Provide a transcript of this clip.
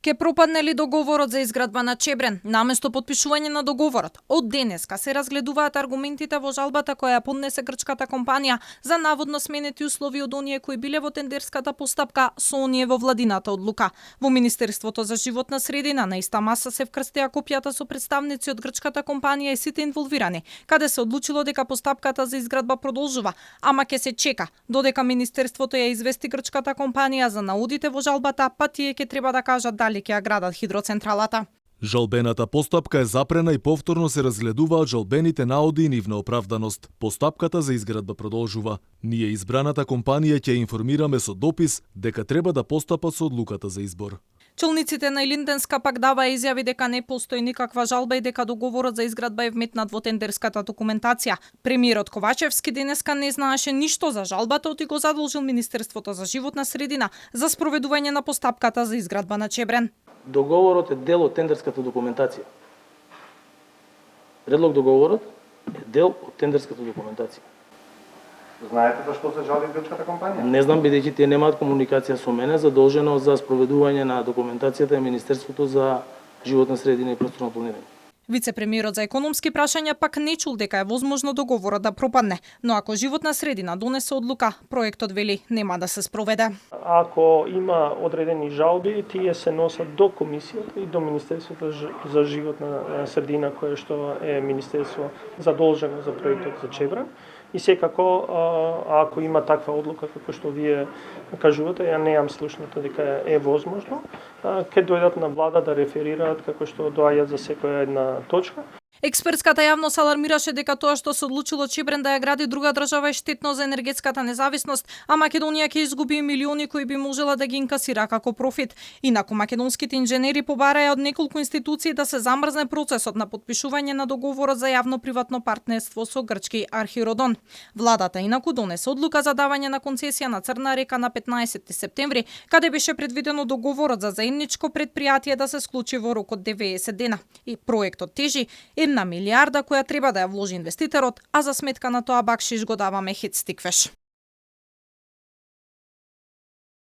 Ке пропадне ли договорот за изградба на Чебрен? Наместо подпишување на договорот, од денеска се разгледуваат аргументите во жалбата која ја поднесе грчката компанија за наводно сменети услови од оние кои биле во тендерската постапка со оние во владината одлука. Во Министерството за животна средина на иста маса се вкрстија копијата со представници од грчката компанија и сите инволвирани, каде се одлучило дека постапката за изградба продолжува, ама ќе се чека додека Министерството ја извести грчката компанија за наудите во жалбата, па тие ќе треба да кажат дали ќе ја градат хидроцентралата. Жалбената постапка е запрена и повторно се разгледуваат жалбените наоди и нивна оправданост. Постапката за изградба продолжува. Ние избраната компанија ќе информираме со допис дека треба да постапат со одлуката за избор. Челниците на Илинденска пак даваа изјави дека не постои никаква жалба и дека договорот за изградба е вметнат во тендерската документација. Премиерот Ковачевски денеска не знаеше ништо за жалбата и го задолжил Министерството за животна средина за спроведување на постапката за изградба на Чебрен. Договорот е дел од тендерската документација. Предлог договорот е дел од тендерската документација. Знаете зашто се жали грчката компанија? Не знам, бидејќи тие немаат комуникација со мене, задолжено за спроведување на документацијата е Министерството за животна средина и просторно планирање. Вице-премиерот за економски прашања пак не чул дека е возможно договорот да пропадне, но ако животна средина донесе одлука, проектот вели нема да се спроведе. Ако има одредени жалби, тие се носат до комисијата и до Министерството за животна средина, кое што е министерство задолжено за проектот за Чебрен. И секако, ако има таква одлука како што вие кажувате, ја неам слушнато дека е возможно, ќе дојдат на влада да реферираат како што доаѓаат за секоја една точка. Експертската јавност алармираше дека тоа што се одлучило Чебрен да ја гради друга држава е штетно за енергетската независност, а Македонија ќе изгуби милиони кои би можела да ги инкасира како профит. Инаку македонските инженери побараа од неколку институции да се замрзне процесот на подпишување на договорот за јавно-приватно партнерство со грчки Архиродон. Владата инаку донесе одлука за давање на концесија на Црна река на 15 септември, каде беше предвидено договорот за заедничко претпријатие да се склучи во рок од 90 дена. И проектот тежи 1 милијарда која треба да ја вложи инвеститорот, а за сметка на тоа бакшиш го даваме хет стиквеш.